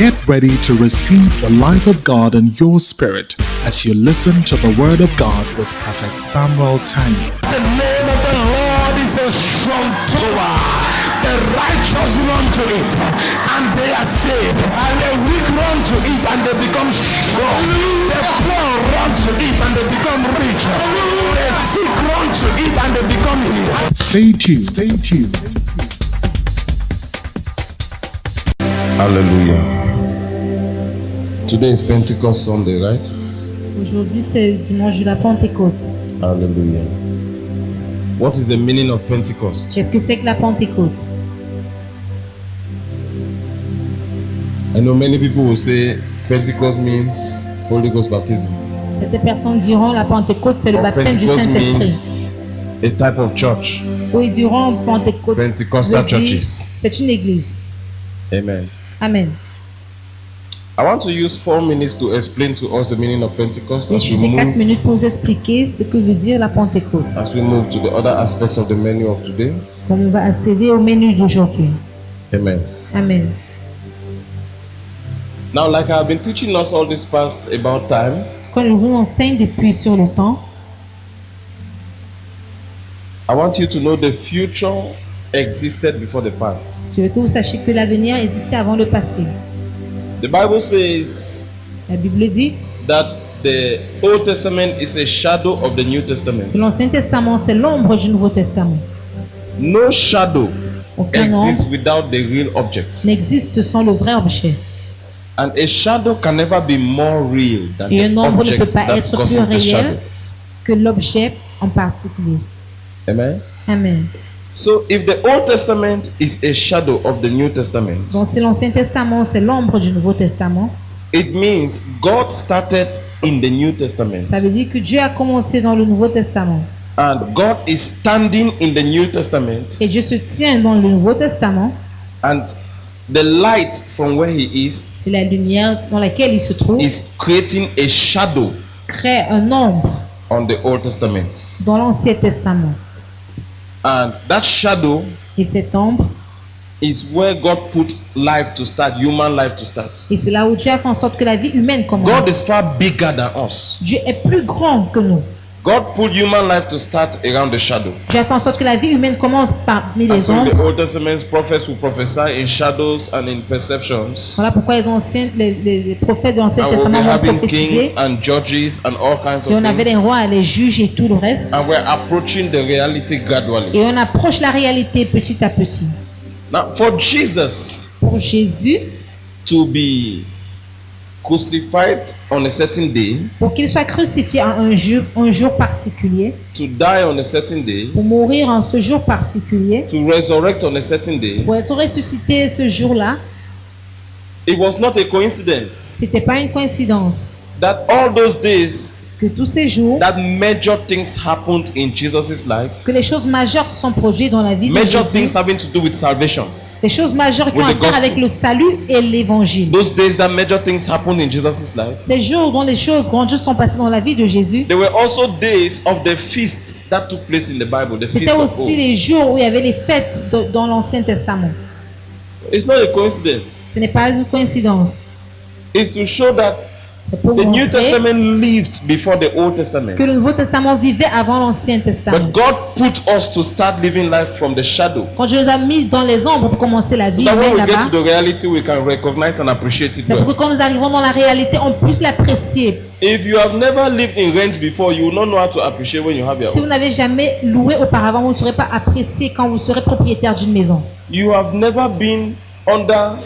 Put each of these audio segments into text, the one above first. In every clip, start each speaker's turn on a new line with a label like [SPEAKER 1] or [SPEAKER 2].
[SPEAKER 1] Get ready to receive the life of God in your spirit as you listen to the Word of God with Prophet Samuel Tanya.
[SPEAKER 2] The name of the Lord is a strong tower. The righteous run to it and they are saved. And the weak run to it and they become strong. The poor run to it and they become rich. The sick run to it and they become healed.
[SPEAKER 1] Stay tuned. Stay tuned.
[SPEAKER 3] Hallelujah. Today is Pentecost Sunday, right?
[SPEAKER 4] Aujourd'hui, c'est le dimanche de la Pentecôte.
[SPEAKER 3] Hallelujah. What is the meaning of Pentecost?
[SPEAKER 4] Qu'est-ce que c'est que la Pentecôte?
[SPEAKER 3] I know many people will say Pentecost means Holy Ghost baptism.
[SPEAKER 4] Certaines personnes diront la Pentecôte, c'est le baptême du
[SPEAKER 3] Pentecost
[SPEAKER 4] Saint-Esprit.
[SPEAKER 3] means a type of church.
[SPEAKER 4] Ou ils diront Pentecôte,
[SPEAKER 3] Pentecostal
[SPEAKER 4] veut dire,
[SPEAKER 3] churches.
[SPEAKER 4] c'est une église.
[SPEAKER 3] Amen.
[SPEAKER 4] Amen.
[SPEAKER 3] I want to use 4 minutes to explain to us the meaning of Pentecost as we
[SPEAKER 4] J'utilisais 4
[SPEAKER 3] move,
[SPEAKER 4] minutes pour vous expliquer ce que veut dire la Pentecôte.
[SPEAKER 3] as we move to the other aspects of the menu of today.
[SPEAKER 4] Comme on va accéder au menu d'aujourd'hui.
[SPEAKER 3] Amen.
[SPEAKER 4] Amen.
[SPEAKER 3] Now, like I've been teaching us all this past about time,
[SPEAKER 4] Quand je vous enseigne depuis sur le temps,
[SPEAKER 3] I want you to know the future existed before the past.
[SPEAKER 4] je veux que vous sachiez que l'avenir existait avant le passé.
[SPEAKER 3] The Bible says
[SPEAKER 4] La Bible dit
[SPEAKER 3] that the Old Testament is a shadow of the New Testament.
[SPEAKER 4] que l'Ancien Testament, c'est l'ombre du Nouveau Testament.
[SPEAKER 3] No shadow
[SPEAKER 4] Aucun
[SPEAKER 3] exists
[SPEAKER 4] ombre
[SPEAKER 3] without the real object.
[SPEAKER 4] n'existe sans le vrai objet.
[SPEAKER 3] And a shadow can never be more real than
[SPEAKER 4] Et
[SPEAKER 3] the
[SPEAKER 4] un ombre ne peut
[SPEAKER 3] object
[SPEAKER 4] pas
[SPEAKER 3] that
[SPEAKER 4] être
[SPEAKER 3] causes
[SPEAKER 4] plus
[SPEAKER 3] the shadow.
[SPEAKER 4] réel que l'objet en particulier.
[SPEAKER 3] Amen.
[SPEAKER 4] Amen.
[SPEAKER 3] So if the Old Testament is a shadow of the New Testament,
[SPEAKER 4] Donc si l'Ancien Testament, c'est l'ombre du Nouveau Testament,
[SPEAKER 3] it means God started in the New Testament.
[SPEAKER 4] ça veut dire que Dieu a commencé dans le Nouveau Testament.
[SPEAKER 3] And God is standing in the New Testament,
[SPEAKER 4] Et Dieu se tient dans le Nouveau Testament.
[SPEAKER 3] and the light from where he is
[SPEAKER 4] Et la lumière dans laquelle il se trouve
[SPEAKER 3] is creating a shadow
[SPEAKER 4] crée un ombre
[SPEAKER 3] on the Old Testament.
[SPEAKER 4] dans l'Ancien Testament.
[SPEAKER 3] And that shadow
[SPEAKER 4] Et cette ombre,
[SPEAKER 3] is where God put life to start, human life to start.
[SPEAKER 4] et c'est là où Dieu a fait en sorte que la vie humaine
[SPEAKER 3] God
[SPEAKER 4] commence.
[SPEAKER 3] is far bigger than us.
[SPEAKER 4] Dieu est plus grand que nous.
[SPEAKER 3] God put human life to start around the shadow.
[SPEAKER 4] Dieu a fait en sorte que la vie humaine commence parmi
[SPEAKER 3] And
[SPEAKER 4] les
[SPEAKER 3] so in the
[SPEAKER 4] ombres.
[SPEAKER 3] Old Testament, prophets will prophesy in shadows and in perceptions.
[SPEAKER 4] Voilà pourquoi les prophètes de l'Ancien
[SPEAKER 3] And we'll be
[SPEAKER 4] Testament vont
[SPEAKER 3] having
[SPEAKER 4] prophétiser.
[SPEAKER 3] kings and judges and all kinds
[SPEAKER 4] Et
[SPEAKER 3] of
[SPEAKER 4] on avait les
[SPEAKER 3] things.
[SPEAKER 4] rois, les juges et tout le reste.
[SPEAKER 3] And we're approaching the reality gradually.
[SPEAKER 4] Et on approche la réalité petit à petit.
[SPEAKER 3] Now, for Jesus
[SPEAKER 4] Pour Jésus,
[SPEAKER 3] to be crucified on a certain day,
[SPEAKER 4] pour qu'il soit crucifié à un jour particulier,
[SPEAKER 3] to die on a certain day,
[SPEAKER 4] pour mourir en ce jour particulier,
[SPEAKER 3] to resurrect on a certain day,
[SPEAKER 4] pour être ressuscité ce jour-là,
[SPEAKER 3] it was not a coincidence
[SPEAKER 4] c'était pas une coïncidence
[SPEAKER 3] that all those days,
[SPEAKER 4] que tous ces jours,
[SPEAKER 3] that major things happened in Jesus' life,
[SPEAKER 4] que les choses majeures se sont produites dans la vie de
[SPEAKER 3] major
[SPEAKER 4] Jésus,
[SPEAKER 3] things having to do with salvation.
[SPEAKER 4] les choses majeures qui ont
[SPEAKER 3] with
[SPEAKER 4] à
[SPEAKER 3] the
[SPEAKER 4] faire
[SPEAKER 3] gospel.
[SPEAKER 4] avec le salut et l'évangile.
[SPEAKER 3] Those days that major things happened in Jesus' life,
[SPEAKER 4] Ces jours dont les choses grandioses sont passées dans la vie de Jésus,
[SPEAKER 3] there were also days of the feasts that took place in the Bible, the
[SPEAKER 4] c'était
[SPEAKER 3] feasts of
[SPEAKER 4] aussi
[SPEAKER 3] old.
[SPEAKER 4] les jours où il y avait les fêtes dans l'Ancien Testament.
[SPEAKER 3] It's not a coincidence.
[SPEAKER 4] Ce n'est pas une coïncidence.
[SPEAKER 3] It's to show that
[SPEAKER 4] C'est pour
[SPEAKER 3] the New
[SPEAKER 4] montrer
[SPEAKER 3] Testament lived before the Old Testament.
[SPEAKER 4] que le Nouveau Testament vivait avant l'Ancien Testament.
[SPEAKER 3] But God put us to start living life from the shadow.
[SPEAKER 4] Quand Dieu nous a mis dans les ombres pour commencer la vie
[SPEAKER 3] So that when
[SPEAKER 4] humaine
[SPEAKER 3] we get
[SPEAKER 4] là-bas,
[SPEAKER 3] to the reality, we can recognize and appreciate it
[SPEAKER 4] c'est pour
[SPEAKER 3] well.
[SPEAKER 4] que quand nous arrivons dans la réalité, on puisse l'apprécier.
[SPEAKER 3] If you have never lived in rent before, you will not know how to appreciate when you have your
[SPEAKER 4] Si vous
[SPEAKER 3] own.
[SPEAKER 4] n'avez jamais loué auparavant, vous ne saurez pas apprécier quand vous serez propriétaire d'une maison.
[SPEAKER 3] You have never been under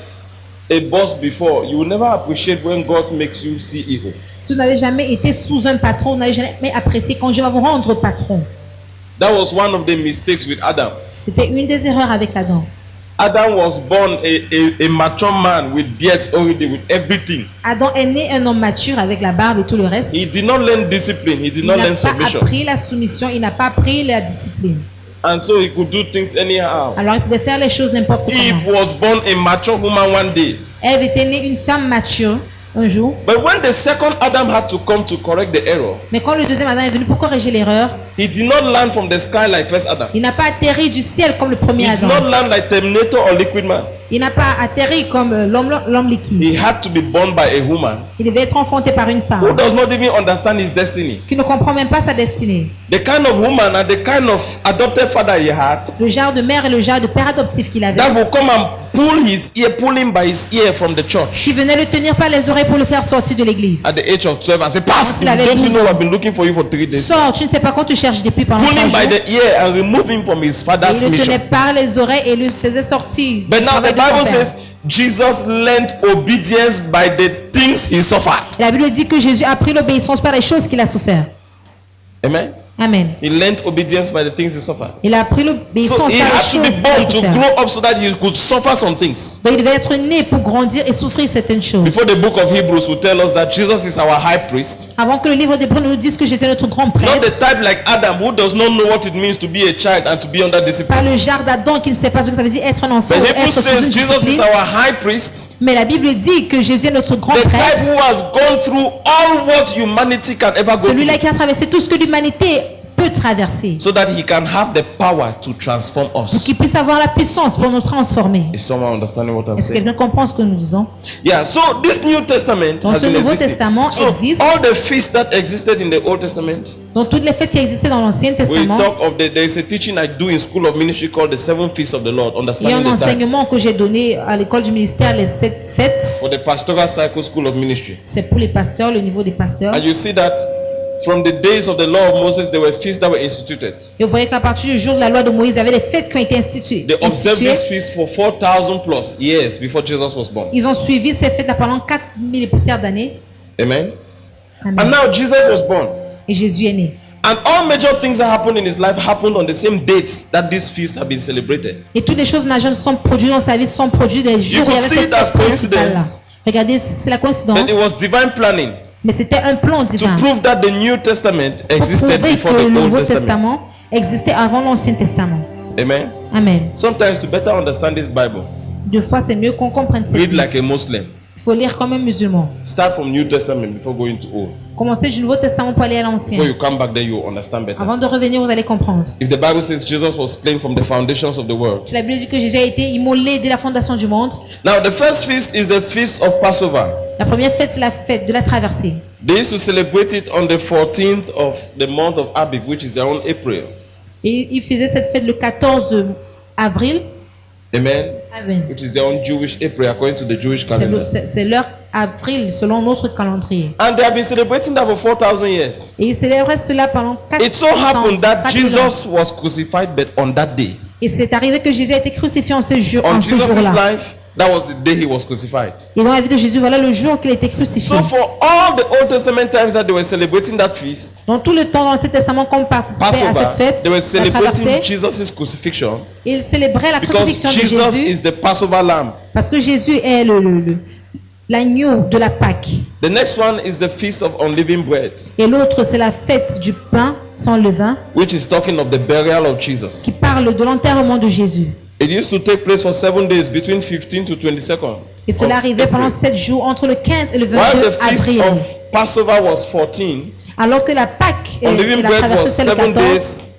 [SPEAKER 3] a boss before. You will never appreciate when God makes you CEO.
[SPEAKER 4] Si vous n'avez jamais été sous un patron, vous n'avez jamais apprécié quand Dieu va vous rendre patron.
[SPEAKER 3] That was one of the mistakes with Adam.
[SPEAKER 4] C'était une des erreurs avec Adam.
[SPEAKER 3] Adam was born a mature man with beard already, with everything.
[SPEAKER 4] Adam est né un homme mature avec la barbe et tout le reste.
[SPEAKER 3] He did not learn discipline. He did
[SPEAKER 4] Il
[SPEAKER 3] not
[SPEAKER 4] n'a
[SPEAKER 3] learn
[SPEAKER 4] pas
[SPEAKER 3] submission.
[SPEAKER 4] appris la soumission, il n'a pas appris la discipline.
[SPEAKER 3] And so he could do things anyhow.
[SPEAKER 4] Alors il pouvait faire les choses n'importe
[SPEAKER 3] Eve
[SPEAKER 4] comment.
[SPEAKER 3] was born a mature woman one day.
[SPEAKER 4] Ève était née une femme mature un jour.
[SPEAKER 3] But when the second Adam had to come to correct the error,
[SPEAKER 4] Mais quand le deuxième Adam est venu pour corriger l'erreur,
[SPEAKER 3] He did not land from the sky like first Adam.
[SPEAKER 4] Il n'a pas atterri du ciel comme le premier
[SPEAKER 3] He did
[SPEAKER 4] Adam.
[SPEAKER 3] not land like Terminator or Liquid Man.
[SPEAKER 4] Il n'a pas atterri comme l'homme liquide.
[SPEAKER 3] He had to be born by a woman
[SPEAKER 4] Il devait être enfanté par une
[SPEAKER 3] who
[SPEAKER 4] femme
[SPEAKER 3] does not even understand his destiny.
[SPEAKER 4] qui ne comprend même pas sa destinée.
[SPEAKER 3] The kind of woman and the kind of adopted father he had
[SPEAKER 4] Le genre de mère et le genre de père adoptif qu'il avait,
[SPEAKER 3] that will come and pull him by his ear from the church
[SPEAKER 4] qui venait le tenir par les oreilles pour le faire sortir de l'église.
[SPEAKER 3] at the age of 12 and say, Pastor,
[SPEAKER 4] il avait
[SPEAKER 3] don't you
[SPEAKER 4] 12
[SPEAKER 3] know
[SPEAKER 4] ans.
[SPEAKER 3] I've been looking for you for 3 days?
[SPEAKER 4] Sors, tu ne sais pas qu'on te cherche depuis pendant
[SPEAKER 3] Pull
[SPEAKER 4] 3
[SPEAKER 3] him
[SPEAKER 4] jours.
[SPEAKER 3] by the ear and remove him from his
[SPEAKER 4] Et
[SPEAKER 3] father's
[SPEAKER 4] il le tenait
[SPEAKER 3] mission.
[SPEAKER 4] par les oreilles et le faisait sortir.
[SPEAKER 3] But
[SPEAKER 4] du
[SPEAKER 3] now the
[SPEAKER 4] travail de son
[SPEAKER 3] Bible
[SPEAKER 4] père.
[SPEAKER 3] says Jesus learned obedience by the things he suffered.
[SPEAKER 4] La Bible dit que Jésus a appris l'obéissance par les choses qu'il a souffert.
[SPEAKER 3] Amen.
[SPEAKER 4] Amen.
[SPEAKER 3] He learned obedience by the things he suffered.
[SPEAKER 4] Il a appris l'obéissance
[SPEAKER 3] So
[SPEAKER 4] par
[SPEAKER 3] he
[SPEAKER 4] les
[SPEAKER 3] had to be
[SPEAKER 4] choses qu'il a
[SPEAKER 3] born to
[SPEAKER 4] souffert.
[SPEAKER 3] grow up so that he could suffer some things.
[SPEAKER 4] Donc il devait être né pour grandir et souffrir certaines choses.
[SPEAKER 3] Before the book of Hebrews will tell us that Jesus is our high priest.
[SPEAKER 4] Avant que le livre d'Hébreux nous dise que Jésus est notre grand
[SPEAKER 3] Not
[SPEAKER 4] prêtre,
[SPEAKER 3] the type like Adam who does not know what it means to be a child and to be under
[SPEAKER 4] pas
[SPEAKER 3] discipline.
[SPEAKER 4] le genre d'Adam qui ne sait pas ce que ça veut dire être un enfant
[SPEAKER 3] But
[SPEAKER 4] ou
[SPEAKER 3] Hebrews
[SPEAKER 4] être sous
[SPEAKER 3] says
[SPEAKER 4] une
[SPEAKER 3] Jesus is
[SPEAKER 4] discipline.
[SPEAKER 3] our high priest.
[SPEAKER 4] Mais la Bible dit que Jésus est notre grand
[SPEAKER 3] The type
[SPEAKER 4] prêtre,
[SPEAKER 3] who has gone through all what humanity can ever go
[SPEAKER 4] celui-là
[SPEAKER 3] through.
[SPEAKER 4] qui a traversé tout ce que l'humanité peut traverser,
[SPEAKER 3] So that he can have the power to transform
[SPEAKER 4] pour
[SPEAKER 3] us.
[SPEAKER 4] qu'il puisse avoir la puissance pour nous transformer.
[SPEAKER 3] Is someone understanding what I'm
[SPEAKER 4] Est-ce que
[SPEAKER 3] saying?
[SPEAKER 4] quelqu'un comprend ce que nous disons?
[SPEAKER 3] Yeah, so this New Testament
[SPEAKER 4] Dans
[SPEAKER 3] has
[SPEAKER 4] ce
[SPEAKER 3] been
[SPEAKER 4] Nouveau
[SPEAKER 3] existing.
[SPEAKER 4] Testament
[SPEAKER 3] So
[SPEAKER 4] existe.
[SPEAKER 3] all the feasts that existed in the Old Testament,
[SPEAKER 4] Donc toutes les fêtes qui existaient dans l'Ancien
[SPEAKER 3] we
[SPEAKER 4] Testament,
[SPEAKER 3] talk of there is a teaching I do in School of Ministry called the 7 Feasts of the Lord,
[SPEAKER 4] il y a
[SPEAKER 3] understanding
[SPEAKER 4] un
[SPEAKER 3] the times.
[SPEAKER 4] enseignement que j'ai donné à l'école du ministère, les 7 fêtes.
[SPEAKER 3] For the Pastoral Cycle School of Ministry.
[SPEAKER 4] C'est pour les pasteurs, le niveau des pasteurs.
[SPEAKER 3] And you see that from the days of the law of Moses, there were feasts that were instituted.
[SPEAKER 4] Et vous voyez qu'à partir du jour de la loi de Moïse, il y avait des fêtes qui ont été instituées.
[SPEAKER 3] They observed these feasts for 4,000 plus years before Jesus was born.
[SPEAKER 4] Ils ont suivi ces fêtes-là pendant 4000 et poussières d'années.
[SPEAKER 3] Amen.
[SPEAKER 4] Amen.
[SPEAKER 3] And now Jesus was born.
[SPEAKER 4] Et Jésus est né.
[SPEAKER 3] And all major things that happened in his life happened on the same dates that these feasts have been celebrated.
[SPEAKER 4] Et toutes les choses majeures sont produites dans sa vie, sont produites des jours où il y
[SPEAKER 3] could
[SPEAKER 4] avait
[SPEAKER 3] see
[SPEAKER 4] cette
[SPEAKER 3] it as
[SPEAKER 4] fête principale-là.
[SPEAKER 3] coincidence.
[SPEAKER 4] Regardez, c'est la coïncidence.
[SPEAKER 3] That it was divine planning
[SPEAKER 4] Mais c'était un plan
[SPEAKER 3] to
[SPEAKER 4] divin.
[SPEAKER 3] prove that the New Testament
[SPEAKER 4] Pour
[SPEAKER 3] existed
[SPEAKER 4] prouver
[SPEAKER 3] before
[SPEAKER 4] que
[SPEAKER 3] the
[SPEAKER 4] le
[SPEAKER 3] Old
[SPEAKER 4] Nouveau
[SPEAKER 3] Testament.
[SPEAKER 4] Testament existait avant l'Ancien Testament.
[SPEAKER 3] Amen.
[SPEAKER 4] Amen.
[SPEAKER 3] Sometimes to better understand this Bible,
[SPEAKER 4] Deux fois, c'est mieux qu'on comprenne cette
[SPEAKER 3] read
[SPEAKER 4] Bible.
[SPEAKER 3] like a Muslim.
[SPEAKER 4] Il faut lire comme un musulman.
[SPEAKER 3] Start from New Testament before going to Old.
[SPEAKER 4] Commencez du Nouveau Testament pour aller à
[SPEAKER 3] Before
[SPEAKER 4] l'Ancien.
[SPEAKER 3] you come back there, you will understand better.
[SPEAKER 4] Avant de revenir, vous allez comprendre.
[SPEAKER 3] If the Bible says Jesus was slain from the foundations of the world.
[SPEAKER 4] Si la Bible dit que Jésus a été immolé dès la fondation du monde,
[SPEAKER 3] Now, the first feast is the feast of Passover.
[SPEAKER 4] la première fête, c'est la fête de la traversée.
[SPEAKER 3] They used to celebrate it on the 14th of the month of Abib, which is around April.
[SPEAKER 4] Et ils faisaient cette fête le 14 avril.
[SPEAKER 3] Amen.
[SPEAKER 4] Amen.
[SPEAKER 3] Which is their own Jewish April according to the Jewish calendar.
[SPEAKER 4] C'est leur avril selon notre calendrier.
[SPEAKER 3] And they have been celebrating that for 4,000 years.
[SPEAKER 4] Et ils célébraient cela pendant 400
[SPEAKER 3] It so happened that
[SPEAKER 4] 4 000 ans.
[SPEAKER 3] Jesus was crucified, but on that day,
[SPEAKER 4] Et c'est arrivé que Jésus a été crucifié en ce
[SPEAKER 3] on
[SPEAKER 4] jour-là.
[SPEAKER 3] Jesus' life, that was the day he was crucified.
[SPEAKER 4] Et dans la vie de Jésus, voilà le jour qu'il a été crucifié.
[SPEAKER 3] So for all the Old Testament times that they were celebrating that feast,
[SPEAKER 4] Dans tout le temps dans l'Ancien Testament, qu'on participait à
[SPEAKER 3] Passover,
[SPEAKER 4] cette fête,
[SPEAKER 3] they were
[SPEAKER 4] la
[SPEAKER 3] celebrating
[SPEAKER 4] traversée,
[SPEAKER 3] Jesus' crucifixion
[SPEAKER 4] ils célébraient la
[SPEAKER 3] because
[SPEAKER 4] crucifixion de
[SPEAKER 3] Jesus
[SPEAKER 4] Jésus
[SPEAKER 3] is the Passover lamb.
[SPEAKER 4] parce que Jésus est l'agneau de la Pâque.
[SPEAKER 3] The next one is the feast of unleavened bread,
[SPEAKER 4] Et l'autre, c'est la fête du pain sans levain
[SPEAKER 3] which is talking of the burial of Jesus.
[SPEAKER 4] qui parle de l'enterrement de Jésus.
[SPEAKER 3] It used to take place for 7 days between 15 to 22nd.
[SPEAKER 4] Et cela
[SPEAKER 3] of
[SPEAKER 4] arrivait pendant
[SPEAKER 3] April.
[SPEAKER 4] 7 jours entre le 15 et le
[SPEAKER 3] While
[SPEAKER 4] 22
[SPEAKER 3] the feast
[SPEAKER 4] avril.
[SPEAKER 3] of Passover was 14,
[SPEAKER 4] Alors que la Pâque et
[SPEAKER 3] unleavened
[SPEAKER 4] la
[SPEAKER 3] bread was
[SPEAKER 4] traversée, c'est le
[SPEAKER 3] 7
[SPEAKER 4] 14.
[SPEAKER 3] days,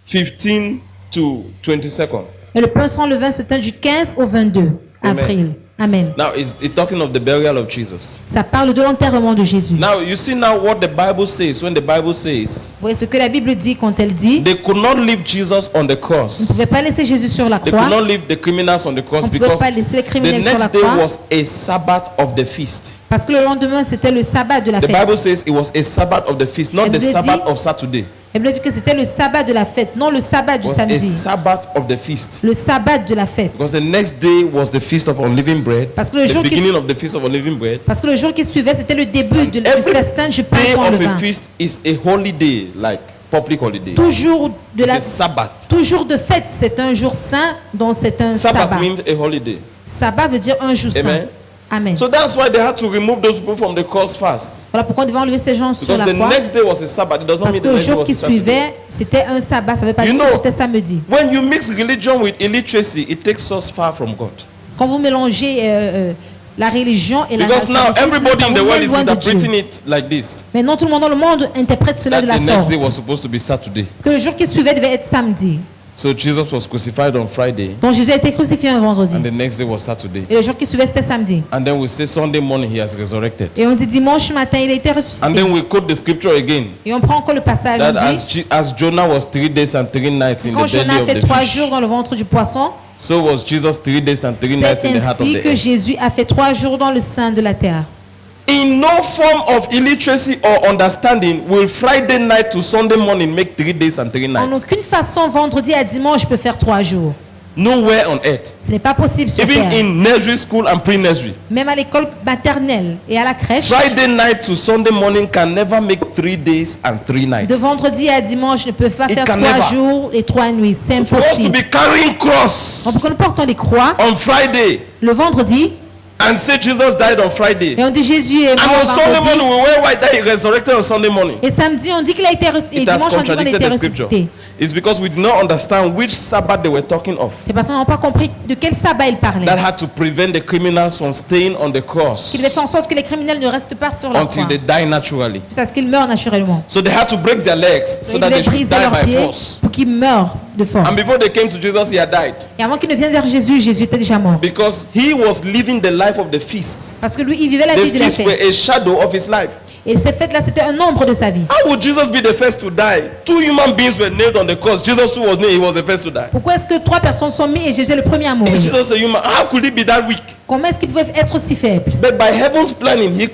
[SPEAKER 3] 15 to 22nd.
[SPEAKER 4] Et le pain sans levain, c'était du 15 au 22
[SPEAKER 3] Amen.
[SPEAKER 4] avril. Amen.
[SPEAKER 3] Now it's talking of the burial of Jesus.
[SPEAKER 4] Ça parle de l'enterrement de Jésus.
[SPEAKER 3] Now you see now what the Bible says when the Bible says
[SPEAKER 4] Vous voyez ce que la Bible dit quand elle dit
[SPEAKER 3] they could not leave Jesus on the
[SPEAKER 4] on ne
[SPEAKER 3] cross.
[SPEAKER 4] pouvait pas laisser Jésus sur la
[SPEAKER 3] They
[SPEAKER 4] croix.
[SPEAKER 3] could not leave the criminals on the cross
[SPEAKER 4] On ne pouvait
[SPEAKER 3] because
[SPEAKER 4] pas laisser les
[SPEAKER 3] the
[SPEAKER 4] criminels sur la
[SPEAKER 3] next day
[SPEAKER 4] croix.
[SPEAKER 3] was a Sabbath of the feast.
[SPEAKER 4] Parce que le lendemain, c'était le sabbat de la
[SPEAKER 3] The
[SPEAKER 4] fête.
[SPEAKER 3] Bible says it was a Sabbath of the feast, not
[SPEAKER 4] La
[SPEAKER 3] the
[SPEAKER 4] Bible
[SPEAKER 3] Sabbath
[SPEAKER 4] dit-
[SPEAKER 3] of Saturday.
[SPEAKER 4] La Bible dit que c'était le sabbat de la fête, non le sabbat
[SPEAKER 3] It
[SPEAKER 4] du
[SPEAKER 3] was a
[SPEAKER 4] samedi.
[SPEAKER 3] Sabbath of the feast.
[SPEAKER 4] Le sabbat de la fête.
[SPEAKER 3] Because the next day was the feast of unleavened bread.
[SPEAKER 4] Parce que le
[SPEAKER 3] The
[SPEAKER 4] jour qui-
[SPEAKER 3] beginning of the feast of unleavened bread.
[SPEAKER 4] Parce que le jour qui suivait, c'était le début du
[SPEAKER 3] Every
[SPEAKER 4] festin du pain
[SPEAKER 3] day
[SPEAKER 4] sans
[SPEAKER 3] of a
[SPEAKER 4] levain.
[SPEAKER 3] feast is a holy day, like public holiday.
[SPEAKER 4] Toujours de
[SPEAKER 3] It's
[SPEAKER 4] la
[SPEAKER 3] a Sabbath.
[SPEAKER 4] toujours de fête, c'est un jour saint, donc c'est un
[SPEAKER 3] Sabbath
[SPEAKER 4] sabbat.
[SPEAKER 3] means a holiday.
[SPEAKER 4] Sabbat veut dire un jour saint.
[SPEAKER 3] Amen.
[SPEAKER 4] Amen.
[SPEAKER 3] So that's why they had to remove those people from the cross fast.
[SPEAKER 4] Voilà pourquoi on devait enlever ces gens sur
[SPEAKER 3] Because
[SPEAKER 4] la
[SPEAKER 3] the
[SPEAKER 4] croix.
[SPEAKER 3] next day was a Sabbath. It does not
[SPEAKER 4] Parce
[SPEAKER 3] mean
[SPEAKER 4] que
[SPEAKER 3] the
[SPEAKER 4] le
[SPEAKER 3] next day
[SPEAKER 4] jour
[SPEAKER 3] was
[SPEAKER 4] qui
[SPEAKER 3] a Saturday.
[SPEAKER 4] suivait, c'était un sabbat. Ça ne veut pas
[SPEAKER 3] You
[SPEAKER 4] dire que
[SPEAKER 3] know,
[SPEAKER 4] c'était samedi.
[SPEAKER 3] when you mix religion with illiteracy, it takes us far from God.
[SPEAKER 4] Quand vous mélangez La religion et
[SPEAKER 3] Because now
[SPEAKER 4] l'anaphérisme
[SPEAKER 3] everybody in the
[SPEAKER 4] sont
[SPEAKER 3] world is
[SPEAKER 4] loin de Dieu.
[SPEAKER 3] interpreting it like this.
[SPEAKER 4] Maintenant, tout le monde dans le monde interprète cela
[SPEAKER 3] That
[SPEAKER 4] de la
[SPEAKER 3] the next
[SPEAKER 4] sorte.
[SPEAKER 3] day was supposed to be Saturday.
[SPEAKER 4] Que le jour qui suivait devait être samedi.
[SPEAKER 3] So Jesus was crucified on Friday,
[SPEAKER 4] Donc Jésus a été crucifié un vendredi.
[SPEAKER 3] and the next day was Saturday.
[SPEAKER 4] Et le jour qui suivait, c'était samedi.
[SPEAKER 3] And then we say Sunday morning he has resurrected.
[SPEAKER 4] Et on dit dimanche matin, il a été
[SPEAKER 3] And
[SPEAKER 4] ressuscité.
[SPEAKER 3] then we quote the scripture again.
[SPEAKER 4] Et on prend encore le passage. On
[SPEAKER 3] That
[SPEAKER 4] dit,
[SPEAKER 3] as Jonah was 3 days and 3 nights in
[SPEAKER 4] quand
[SPEAKER 3] the belly
[SPEAKER 4] Jonas a
[SPEAKER 3] of
[SPEAKER 4] fait
[SPEAKER 3] the
[SPEAKER 4] 3
[SPEAKER 3] fish,
[SPEAKER 4] jours dans le ventre du poisson,
[SPEAKER 3] so was Jesus 3 days and 3 nights
[SPEAKER 4] c'est
[SPEAKER 3] in the heart of
[SPEAKER 4] ainsi
[SPEAKER 3] the
[SPEAKER 4] que
[SPEAKER 3] earth.
[SPEAKER 4] Jésus a fait 3 jours dans le sein de la terre.
[SPEAKER 3] In no form of illiteracy or understanding will Friday night to Sunday morning make 3 days and 3
[SPEAKER 4] En
[SPEAKER 3] nights.
[SPEAKER 4] aucune façon, vendredi à dimanche peut faire 3 jours.
[SPEAKER 3] Nowhere on earth.
[SPEAKER 4] Ce n'est pas possible sur
[SPEAKER 3] Even
[SPEAKER 4] terre.
[SPEAKER 3] in nursery school and pre-nursery.
[SPEAKER 4] Même à l'école maternelle et à la crèche,
[SPEAKER 3] Friday night to Sunday morning can never make 3 days and 3 nights.
[SPEAKER 4] de vendredi à dimanche ne peuvent pas
[SPEAKER 3] It
[SPEAKER 4] faire
[SPEAKER 3] can
[SPEAKER 4] 3
[SPEAKER 3] never.
[SPEAKER 4] jours et 3 nuits. C'est
[SPEAKER 3] For us to
[SPEAKER 4] impossible.
[SPEAKER 3] be carrying cross
[SPEAKER 4] Donc, nous portons des croix
[SPEAKER 3] on Friday
[SPEAKER 4] le vendredi
[SPEAKER 3] and say Jesus died on Friday.
[SPEAKER 4] et on dit Jésus est
[SPEAKER 3] And
[SPEAKER 4] mort
[SPEAKER 3] on Sunday
[SPEAKER 4] vendredi.
[SPEAKER 3] morning we wear white that he resurrected on Sunday morning.
[SPEAKER 4] Et samedi, on dit qu'il a été et
[SPEAKER 3] It has
[SPEAKER 4] dimanche, on dit qu'il a
[SPEAKER 3] contradicted
[SPEAKER 4] été
[SPEAKER 3] the scripture.
[SPEAKER 4] ressuscité.
[SPEAKER 3] It's because we did not understand which Sabbath they were talking of.
[SPEAKER 4] C'est parce qu'on n'a pas compris de quel sabbat il parlait.
[SPEAKER 3] That had to prevent the criminals from staying on the cross
[SPEAKER 4] Qu'il devait faire en sorte que les criminels ne restent pas sur la
[SPEAKER 3] until
[SPEAKER 4] croix.
[SPEAKER 3] they die naturally.
[SPEAKER 4] Jusqu'à ce qu'ils meurent naturellement.
[SPEAKER 3] So they had to break their legs so
[SPEAKER 4] Ils
[SPEAKER 3] that
[SPEAKER 4] devaient
[SPEAKER 3] they should
[SPEAKER 4] briser
[SPEAKER 3] die
[SPEAKER 4] leurs
[SPEAKER 3] by
[SPEAKER 4] pieds
[SPEAKER 3] force.
[SPEAKER 4] pour qu'ils meurent de force.
[SPEAKER 3] And before they came to Jesus, he had died.
[SPEAKER 4] Et avant qu'ils ne viennent vers Jésus, Jésus était déjà mort.
[SPEAKER 3] Because he was living the life of the feast.
[SPEAKER 4] Parce que lui, il vivait la
[SPEAKER 3] The
[SPEAKER 4] vie de la
[SPEAKER 3] feast were
[SPEAKER 4] fête.
[SPEAKER 3] a shadow of his life.
[SPEAKER 4] Et cette fête-là, c'était un ombre de sa vie.
[SPEAKER 3] How would Jesus be the first to die? 2 human beings were nailed on the cross. Jesus too was nailed. He was the first to die.
[SPEAKER 4] Pourquoi est-ce que 3 personnes sont mises et Jésus est le premier à
[SPEAKER 3] Is
[SPEAKER 4] mourir?
[SPEAKER 3] Jesus a human? How could he be that weak?
[SPEAKER 4] Comment est-ce qu'ils pouvaient être aussi faibles?
[SPEAKER 3] But by heaven's planning, he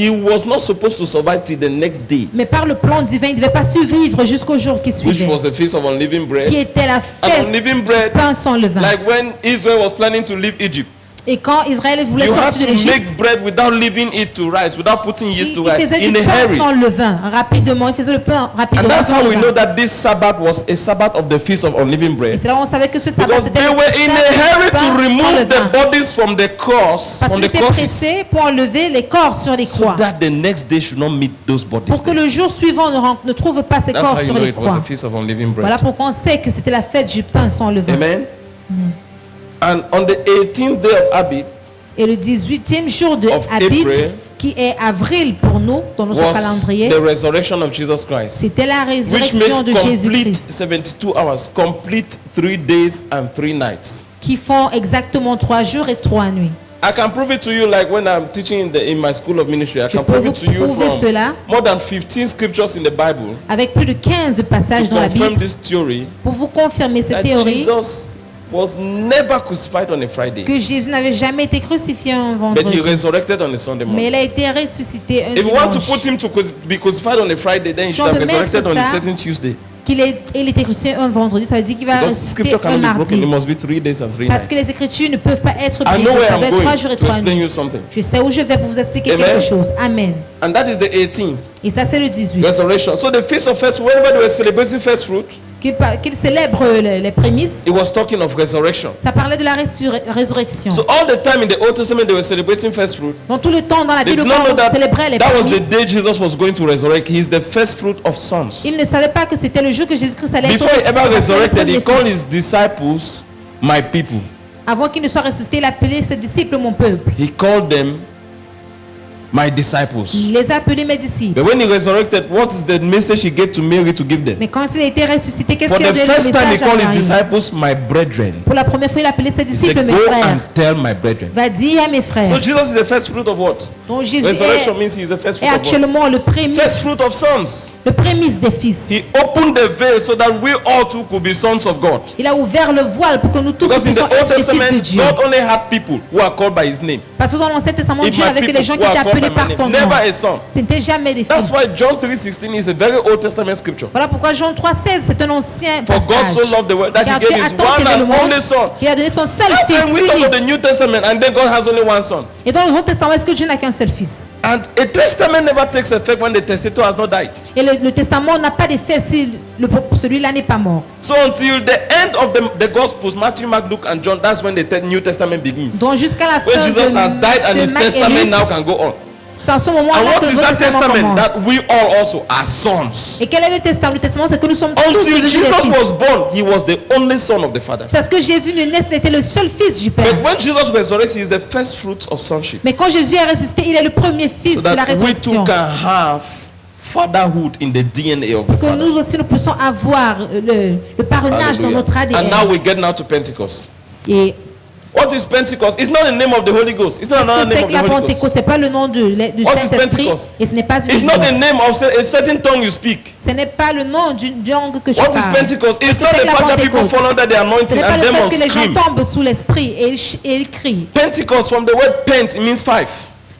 [SPEAKER 3] was not supposed to survive till the next day,
[SPEAKER 4] Mais par le plan divin, il ne devait pas survivre jusqu'au jour qui
[SPEAKER 3] which
[SPEAKER 4] suivait,
[SPEAKER 3] was the feast of unleavened
[SPEAKER 4] qui
[SPEAKER 3] bread.
[SPEAKER 4] était la
[SPEAKER 3] And
[SPEAKER 4] fête
[SPEAKER 3] unleavened
[SPEAKER 4] du
[SPEAKER 3] bread,
[SPEAKER 4] pain sans levain.
[SPEAKER 3] like when Israel was planning to leave Egypt,
[SPEAKER 4] Et quand Israël voulait
[SPEAKER 3] you had
[SPEAKER 4] sortir de
[SPEAKER 3] to make
[SPEAKER 4] l'Égypte,
[SPEAKER 3] bread without leaving it to rise, without putting yeast
[SPEAKER 4] il
[SPEAKER 3] to rise,
[SPEAKER 4] faisait
[SPEAKER 3] in
[SPEAKER 4] du
[SPEAKER 3] a
[SPEAKER 4] pain
[SPEAKER 3] hurry.
[SPEAKER 4] sans levain, rapidement. Il faisait le pain
[SPEAKER 3] And
[SPEAKER 4] rapidement.
[SPEAKER 3] that's
[SPEAKER 4] sans
[SPEAKER 3] how we
[SPEAKER 4] levain.
[SPEAKER 3] know that this Sabbath was a Sabbath of the feast of unleavened
[SPEAKER 4] Et
[SPEAKER 3] bread.
[SPEAKER 4] c'est là où on savait que ce sabbat,
[SPEAKER 3] Because
[SPEAKER 4] c'était
[SPEAKER 3] they
[SPEAKER 4] le
[SPEAKER 3] were in a hurry
[SPEAKER 4] pain
[SPEAKER 3] to
[SPEAKER 4] sans
[SPEAKER 3] remove
[SPEAKER 4] levain.
[SPEAKER 3] the bodies from the cross,
[SPEAKER 4] Parce
[SPEAKER 3] from
[SPEAKER 4] qu'ils
[SPEAKER 3] the
[SPEAKER 4] étaient
[SPEAKER 3] crosses,
[SPEAKER 4] pressés pour enlever les corps sur les
[SPEAKER 3] so
[SPEAKER 4] croix.
[SPEAKER 3] that the next day should not meet those bodies.
[SPEAKER 4] Pour que
[SPEAKER 3] there.
[SPEAKER 4] le jour suivant ne trouve pas ces
[SPEAKER 3] That's
[SPEAKER 4] corps
[SPEAKER 3] how you
[SPEAKER 4] sur
[SPEAKER 3] know
[SPEAKER 4] les
[SPEAKER 3] it was
[SPEAKER 4] croix.
[SPEAKER 3] a feast of unleavened bread.
[SPEAKER 4] Voilà pourquoi on sait que c'était la fête du pain sans levain.
[SPEAKER 3] Amen. And on the 18th day of Abib
[SPEAKER 4] Et le 18e jour de
[SPEAKER 3] Of
[SPEAKER 4] Abib,
[SPEAKER 3] April
[SPEAKER 4] qui est avril pour nous, dans notre
[SPEAKER 3] was
[SPEAKER 4] calendrier,
[SPEAKER 3] the resurrection of Jesus Christ,
[SPEAKER 4] c'était la
[SPEAKER 3] which
[SPEAKER 4] résurrection
[SPEAKER 3] makes
[SPEAKER 4] de
[SPEAKER 3] complete
[SPEAKER 4] Jésus-Christ,
[SPEAKER 3] 72 hours, complete 3 days and 3 nights.
[SPEAKER 4] qui font exactement 3 jours et 3 nuits.
[SPEAKER 3] I can prove it to you like when I'm teaching in my school of ministry. I
[SPEAKER 4] Je
[SPEAKER 3] can
[SPEAKER 4] peux
[SPEAKER 3] prove
[SPEAKER 4] vous
[SPEAKER 3] it to you
[SPEAKER 4] prouver
[SPEAKER 3] from
[SPEAKER 4] cela
[SPEAKER 3] more than 15 scriptures in the Bible
[SPEAKER 4] avec plus de 15 passages
[SPEAKER 3] to
[SPEAKER 4] dans la
[SPEAKER 3] confirm
[SPEAKER 4] Bible
[SPEAKER 3] this theory
[SPEAKER 4] pour vous confirmer cette
[SPEAKER 3] that
[SPEAKER 4] théorie
[SPEAKER 3] Jesus was never crucified on a Friday,
[SPEAKER 4] que Jésus n'avait jamais été crucifié un
[SPEAKER 3] but he
[SPEAKER 4] vendredi,
[SPEAKER 3] resurrected on a Sunday
[SPEAKER 4] mais
[SPEAKER 3] morning.
[SPEAKER 4] il a été ressuscité un
[SPEAKER 3] If you want to
[SPEAKER 4] dimanche.
[SPEAKER 3] put him to be crucified on a Friday, then he
[SPEAKER 4] Si
[SPEAKER 3] should
[SPEAKER 4] on
[SPEAKER 3] have
[SPEAKER 4] veut mettre
[SPEAKER 3] resurrected on a
[SPEAKER 4] ça,
[SPEAKER 3] certain Tuesday.
[SPEAKER 4] Il était crucifié un vendredi, ça veut dire qu'il va
[SPEAKER 3] Because
[SPEAKER 4] ressusciter
[SPEAKER 3] scripture
[SPEAKER 4] un
[SPEAKER 3] cannot be broken, it
[SPEAKER 4] mardi.
[SPEAKER 3] must be 3 days and 3
[SPEAKER 4] Parce que
[SPEAKER 3] nights.
[SPEAKER 4] les Écritures ne peuvent pas être
[SPEAKER 3] I
[SPEAKER 4] brisées.
[SPEAKER 3] know where
[SPEAKER 4] Ça
[SPEAKER 3] I'm
[SPEAKER 4] va être 3
[SPEAKER 3] going
[SPEAKER 4] jours et
[SPEAKER 3] to
[SPEAKER 4] 3
[SPEAKER 3] explain
[SPEAKER 4] nuits.
[SPEAKER 3] you something.
[SPEAKER 4] Je sais où je vais pour vous expliquer
[SPEAKER 3] Amen.
[SPEAKER 4] quelque chose. Amen.
[SPEAKER 3] And that is the 18th,
[SPEAKER 4] Et ça, c'est le 18.
[SPEAKER 3] resurrection. So the feast of first, whenever they were celebrating first fruit,
[SPEAKER 4] Qu'il célèbre les prémices,
[SPEAKER 3] it was talking of resurrection.
[SPEAKER 4] ça parlait de la résurrection.
[SPEAKER 3] So all the time in the Old Testament they were celebrating first fruit.
[SPEAKER 4] Dans tout le temps, dans la
[SPEAKER 3] They
[SPEAKER 4] Bible,
[SPEAKER 3] did not
[SPEAKER 4] quand
[SPEAKER 3] know
[SPEAKER 4] on célébrait les
[SPEAKER 3] that was the
[SPEAKER 4] prémices,
[SPEAKER 3] day Jesus was going to resurrect. He is the first fruit of sons.
[SPEAKER 4] ils ne savaient pas que c'était le jour que Jésus-Christ allait être
[SPEAKER 3] Before he ever
[SPEAKER 4] ressuscité.
[SPEAKER 3] resurrected, he called his disciples my people.
[SPEAKER 4] Avant qu'il ne soit ressuscité, il appelait ses disciples mon peuple.
[SPEAKER 3] He called them my disciples.
[SPEAKER 4] Il les a appelés mes disciples.
[SPEAKER 3] But when he resurrected, what is the message he gave to Mary to give them?
[SPEAKER 4] Mais quand il a été ressuscité, qu'est-ce
[SPEAKER 3] For
[SPEAKER 4] qu'il a
[SPEAKER 3] the
[SPEAKER 4] donné le
[SPEAKER 3] first time, he
[SPEAKER 4] message à
[SPEAKER 3] called his
[SPEAKER 4] Marie?
[SPEAKER 3] disciples my brethren.
[SPEAKER 4] Pour la première fois, il a appelé ses
[SPEAKER 3] He
[SPEAKER 4] disciples
[SPEAKER 3] said,
[SPEAKER 4] mes
[SPEAKER 3] go
[SPEAKER 4] frères.
[SPEAKER 3] and tell my brethren.
[SPEAKER 4] Va dire à mes frères.
[SPEAKER 3] So Jesus is the first fruit of what?
[SPEAKER 4] Donc Jésus
[SPEAKER 3] Resurrection means he is the first
[SPEAKER 4] est
[SPEAKER 3] fruit of what?
[SPEAKER 4] actuellement le
[SPEAKER 3] First fruit of sons.
[SPEAKER 4] le prémisse des fils.
[SPEAKER 3] He opened the veil so that we all too could be sons of God.
[SPEAKER 4] Il a ouvert le voile pour que nous tous
[SPEAKER 3] Because in the
[SPEAKER 4] puissions
[SPEAKER 3] Old
[SPEAKER 4] être des fils de
[SPEAKER 3] Testament,
[SPEAKER 4] Dieu.
[SPEAKER 3] God only had people who are called by his name.
[SPEAKER 4] Parce que dans l'Ancien Testament,
[SPEAKER 3] If
[SPEAKER 4] Dieu
[SPEAKER 3] my
[SPEAKER 4] avait que
[SPEAKER 3] people
[SPEAKER 4] les gens
[SPEAKER 3] who
[SPEAKER 4] qui
[SPEAKER 3] are
[SPEAKER 4] étaient
[SPEAKER 3] called
[SPEAKER 4] appelés
[SPEAKER 3] by
[SPEAKER 4] par
[SPEAKER 3] my
[SPEAKER 4] son
[SPEAKER 3] name,
[SPEAKER 4] nom.
[SPEAKER 3] never a son.
[SPEAKER 4] Ce n'était jamais des
[SPEAKER 3] That's
[SPEAKER 4] fils.
[SPEAKER 3] why John 3:16 is a very Old Testament scripture.
[SPEAKER 4] Voilà pourquoi Jean 3,16 c'est un ancien
[SPEAKER 3] For God
[SPEAKER 4] passage.
[SPEAKER 3] so loved the world that
[SPEAKER 4] Car
[SPEAKER 3] he
[SPEAKER 4] Dieu
[SPEAKER 3] gave
[SPEAKER 4] a
[SPEAKER 3] his
[SPEAKER 4] tant
[SPEAKER 3] one
[SPEAKER 4] aimé le
[SPEAKER 3] and
[SPEAKER 4] monde
[SPEAKER 3] only son.
[SPEAKER 4] qu'il a donné son seul
[SPEAKER 3] How
[SPEAKER 4] fils
[SPEAKER 3] can we talk of the
[SPEAKER 4] unique.
[SPEAKER 3] New Testament and then God has only one son?
[SPEAKER 4] Et dans le Nouveau Testament, est-ce que Dieu n'a qu'un seul fils?
[SPEAKER 3] And a testament never takes effect when the testator has not died.
[SPEAKER 4] Et le testament n'a pas d'effet si celui-là n'est pas mort.
[SPEAKER 3] So until the end of the Gospels, Matthew, Mark, Luke, and John, that's when the New Testament begins.
[SPEAKER 4] Donc jusqu'à la
[SPEAKER 3] When
[SPEAKER 4] fin
[SPEAKER 3] Jesus has died and
[SPEAKER 4] de
[SPEAKER 3] his
[SPEAKER 4] Marc et
[SPEAKER 3] testament
[SPEAKER 4] Luc,
[SPEAKER 3] now can go on.
[SPEAKER 4] C'est en ce
[SPEAKER 3] And
[SPEAKER 4] moment-là
[SPEAKER 3] what
[SPEAKER 4] que le
[SPEAKER 3] is
[SPEAKER 4] Nouveau
[SPEAKER 3] that
[SPEAKER 4] Testament
[SPEAKER 3] testament?
[SPEAKER 4] commence.
[SPEAKER 3] That we all also are sons.
[SPEAKER 4] Et quel est le testament? Le testament, c'est que nous sommes tous
[SPEAKER 3] Until
[SPEAKER 4] devenus des
[SPEAKER 3] Jesus
[SPEAKER 4] fils.
[SPEAKER 3] was born, he was the only son of the Father.
[SPEAKER 4] Parce que Jésus ne naît, il était le seul fils du Père.
[SPEAKER 3] But when Jesus resurrects, he is the first fruits of sonship.
[SPEAKER 4] Mais quand Jésus est ressuscité, il est le premier fils
[SPEAKER 3] So
[SPEAKER 4] de la
[SPEAKER 3] that we
[SPEAKER 4] résurrection.
[SPEAKER 3] too can have fatherhood in the DNA of the
[SPEAKER 4] Que
[SPEAKER 3] Father.
[SPEAKER 4] nous aussi, nous puissions avoir le parrainage dans
[SPEAKER 3] Hallelujah.
[SPEAKER 4] notre
[SPEAKER 3] And
[SPEAKER 4] ADN.
[SPEAKER 3] now we get now to Pentecost.
[SPEAKER 4] Et
[SPEAKER 3] What is Pentecost? It's not the name of the Holy Ghost. It's not
[SPEAKER 4] qu'est-ce
[SPEAKER 3] another
[SPEAKER 4] que c'est
[SPEAKER 3] name of
[SPEAKER 4] que
[SPEAKER 3] the
[SPEAKER 4] la
[SPEAKER 3] Holy Ghost.
[SPEAKER 4] Pentecôte? C'est pas le nom du
[SPEAKER 3] What is
[SPEAKER 4] Saint-Esprit
[SPEAKER 3] Pentecost?
[SPEAKER 4] et ce n'est pas une
[SPEAKER 3] It's not the
[SPEAKER 4] église.
[SPEAKER 3] name of a certain tongue you speak.
[SPEAKER 4] Ce n'est pas le nom d'une langue que je
[SPEAKER 3] What is
[SPEAKER 4] parle.
[SPEAKER 3] Pentecost? It's
[SPEAKER 4] Qu'est-ce que
[SPEAKER 3] not
[SPEAKER 4] c'est
[SPEAKER 3] the
[SPEAKER 4] que la
[SPEAKER 3] fact that people
[SPEAKER 4] Pentecôte?
[SPEAKER 3] fall under the
[SPEAKER 4] Ce
[SPEAKER 3] anointing
[SPEAKER 4] n'est pas
[SPEAKER 3] and
[SPEAKER 4] le fait
[SPEAKER 3] demons
[SPEAKER 4] que les gens
[SPEAKER 3] scream.
[SPEAKER 4] tombent sous l'esprit et ils crient.
[SPEAKER 3] Pentecost, from the word pent, it means 5.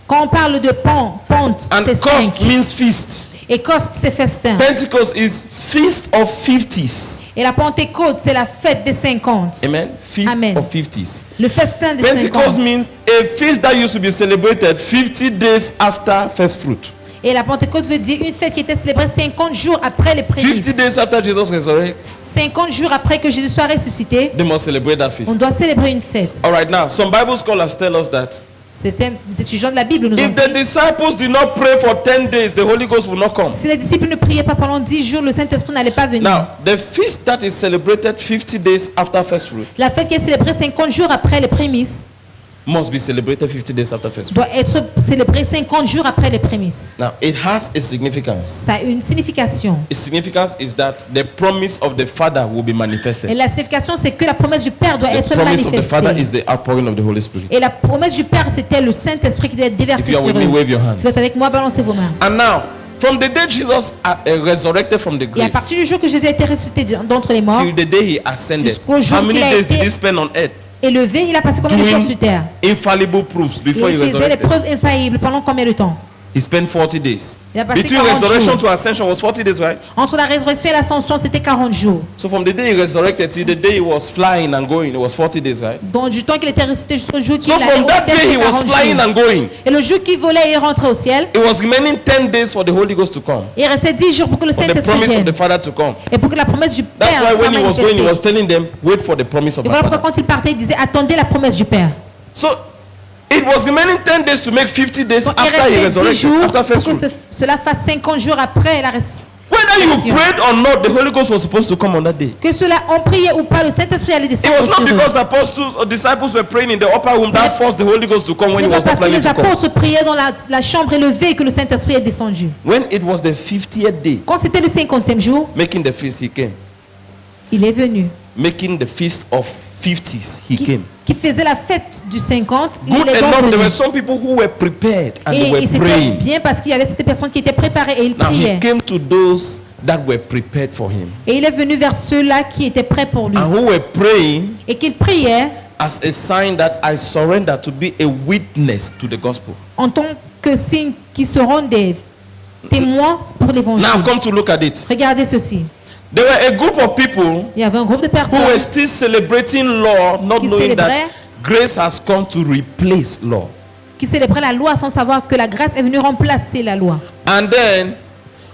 [SPEAKER 4] Quand on parle de ponte,
[SPEAKER 3] And
[SPEAKER 4] c'est
[SPEAKER 3] cost
[SPEAKER 4] 5.
[SPEAKER 3] means feast.
[SPEAKER 4] Et coste, c'est festin.
[SPEAKER 3] Pentecost is feast of 50s.
[SPEAKER 4] Et la Pentecôte, c'est la fête des 50.
[SPEAKER 3] Amen. Feast
[SPEAKER 4] Amen.
[SPEAKER 3] of 50s.
[SPEAKER 4] Le festin des
[SPEAKER 3] Pentecost
[SPEAKER 4] 50.
[SPEAKER 3] means a feast that used to be celebrated 50 days after first fruit.
[SPEAKER 4] Et la Pentecôte veut dire une fête qui était célébrée 50 jours après les
[SPEAKER 3] 50
[SPEAKER 4] prémices.
[SPEAKER 3] days after Jesus resurrects,
[SPEAKER 4] 50 jours après que Jésus soit ressuscité,
[SPEAKER 3] they must celebrate that
[SPEAKER 4] on
[SPEAKER 3] feast.
[SPEAKER 4] doit célébrer une fête.
[SPEAKER 3] All right, now, some Bible scholars tell us that
[SPEAKER 4] Les étudiants de la Bible nous ont
[SPEAKER 3] if the
[SPEAKER 4] dit,
[SPEAKER 3] disciples did not pray for 10 days, the Holy Ghost will not come.
[SPEAKER 4] si les disciples ne priaient pas pendant 10 jours, le Saint-Esprit n'allait pas venir.
[SPEAKER 3] Now, the feast that is celebrated 50 days after first fruit
[SPEAKER 4] La fête qui est célébrée 50 jours après les prémices
[SPEAKER 3] must be celebrated 50 days after first fruit.
[SPEAKER 4] doit être célébrée 50 jours après les prémices.
[SPEAKER 3] Now, it has a significance.
[SPEAKER 4] Ça a une signification.
[SPEAKER 3] Its significance is that the promise of the Father will be
[SPEAKER 4] Et
[SPEAKER 3] manifested.
[SPEAKER 4] la signification, c'est que la promesse du Père doit
[SPEAKER 3] The
[SPEAKER 4] être
[SPEAKER 3] promise of the Father is
[SPEAKER 4] manifestée.
[SPEAKER 3] the outpouring of the Holy Spirit.
[SPEAKER 4] Et la promesse du Père, c'était le Saint-Esprit qui devait être
[SPEAKER 3] If
[SPEAKER 4] déversé
[SPEAKER 3] you are
[SPEAKER 4] sur
[SPEAKER 3] with me,
[SPEAKER 4] eux.
[SPEAKER 3] wave your hand.
[SPEAKER 4] Si vous êtes avec moi, balancez vos mains.
[SPEAKER 3] And now, from the day Jesus resurrected from the
[SPEAKER 4] Et à
[SPEAKER 3] grave
[SPEAKER 4] partir du jour que Jésus a été ressuscité d'entre les morts,
[SPEAKER 3] till the day he ascended,
[SPEAKER 4] Jusqu'au jour
[SPEAKER 3] how many
[SPEAKER 4] qu'il a
[SPEAKER 3] days
[SPEAKER 4] été
[SPEAKER 3] did he spend on earth
[SPEAKER 4] élevé, il a passé combien de jours sur
[SPEAKER 3] doing
[SPEAKER 4] terre?
[SPEAKER 3] infallible proofs before he
[SPEAKER 4] Il faisait les
[SPEAKER 3] resurrected?
[SPEAKER 4] preuves infaillibles pendant combien de temps?
[SPEAKER 3] He spent 40 days.
[SPEAKER 4] Il a passé
[SPEAKER 3] Between
[SPEAKER 4] 40
[SPEAKER 3] resurrection
[SPEAKER 4] jours.
[SPEAKER 3] to ascension was 40 days, right?
[SPEAKER 4] Entre la résurrection et l'ascension, c'était 40 jours.
[SPEAKER 3] So from the day he resurrected till the day he was flying and going, it was 40 days, right?
[SPEAKER 4] Donc du temps qu'il était ressuscité jusqu'au jour qu'il
[SPEAKER 3] So
[SPEAKER 4] allait
[SPEAKER 3] from
[SPEAKER 4] au
[SPEAKER 3] that
[SPEAKER 4] ciel,
[SPEAKER 3] day he
[SPEAKER 4] c'était
[SPEAKER 3] was
[SPEAKER 4] 40
[SPEAKER 3] flying
[SPEAKER 4] jours.
[SPEAKER 3] and going.
[SPEAKER 4] Et le jour qu'il volait, il rentrait au ciel.
[SPEAKER 3] It was remaining 10 days for the Holy Ghost to come,
[SPEAKER 4] Il restait 10 jours pour que le
[SPEAKER 3] for the
[SPEAKER 4] Saint-Esprit
[SPEAKER 3] promise of
[SPEAKER 4] vienne.
[SPEAKER 3] the Father to come.
[SPEAKER 4] Et pour que la promesse du
[SPEAKER 3] That's
[SPEAKER 4] Père
[SPEAKER 3] why
[SPEAKER 4] soit
[SPEAKER 3] when he was going, he was
[SPEAKER 4] manifestée.
[SPEAKER 3] telling them, wait for the promise of
[SPEAKER 4] Et
[SPEAKER 3] the
[SPEAKER 4] voilà pourquoi
[SPEAKER 3] Father.
[SPEAKER 4] quand il partait, il disait, attendez la promesse du Père.
[SPEAKER 3] So it was remaining 10 days to make 50 days
[SPEAKER 4] Donc, il
[SPEAKER 3] after he
[SPEAKER 4] restait 10
[SPEAKER 3] resurrected,
[SPEAKER 4] jours
[SPEAKER 3] after
[SPEAKER 4] pour
[SPEAKER 3] first
[SPEAKER 4] que
[SPEAKER 3] fruit.
[SPEAKER 4] cela fasse 50 jours après la résurrection.
[SPEAKER 3] Whether you prayed or not, the Holy Ghost was supposed to come on that day.
[SPEAKER 4] Que cela, on priait ou pas, le Saint-Esprit allait
[SPEAKER 3] It
[SPEAKER 4] descendre
[SPEAKER 3] was not
[SPEAKER 4] sur eux.
[SPEAKER 3] because apostles or disciples were praying in the upper room that forced the Holy Ghost to come
[SPEAKER 4] Ce
[SPEAKER 3] when
[SPEAKER 4] n'est
[SPEAKER 3] he
[SPEAKER 4] pas
[SPEAKER 3] was not
[SPEAKER 4] parce que
[SPEAKER 3] planning
[SPEAKER 4] les
[SPEAKER 3] to come.
[SPEAKER 4] apôtres priaient dans la chambre élevée que le Saint-Esprit est descendu.
[SPEAKER 3] When it was the 50th day,
[SPEAKER 4] Quand c'était le 50e jour,
[SPEAKER 3] making the feast, he came.
[SPEAKER 4] il est venu.
[SPEAKER 3] Making the feast of 50s, he came.
[SPEAKER 4] Qui faisait la fête du 50, il
[SPEAKER 3] Good
[SPEAKER 4] est donc
[SPEAKER 3] enough, there
[SPEAKER 4] venu.
[SPEAKER 3] were some people who were prepared and they
[SPEAKER 4] Et
[SPEAKER 3] were
[SPEAKER 4] c'était
[SPEAKER 3] praying.
[SPEAKER 4] bien parce qu'il y avait cette personne qui était préparée et il
[SPEAKER 3] Now he
[SPEAKER 4] priait.
[SPEAKER 3] came to those that were prepared for him
[SPEAKER 4] Et il est venu vers ceux-là qui étaient prêts pour lui.
[SPEAKER 3] and who were praying
[SPEAKER 4] Et qu'il priait
[SPEAKER 3] as a sign that I surrender to be a witness to the gospel.
[SPEAKER 4] en tant que signe qui seront des témoins pour l'évangile.
[SPEAKER 3] Now come to look at it.
[SPEAKER 4] Regardez ceci.
[SPEAKER 3] There were a group of people
[SPEAKER 4] Il y avait un groupe de
[SPEAKER 3] who were
[SPEAKER 4] personnes
[SPEAKER 3] still celebrating law, not
[SPEAKER 4] Qui
[SPEAKER 3] knowing that
[SPEAKER 4] célébraient.
[SPEAKER 3] grace has come to replace law.
[SPEAKER 4] qui célébraient la loi sans savoir que la grâce est venue remplacer la loi.
[SPEAKER 3] And then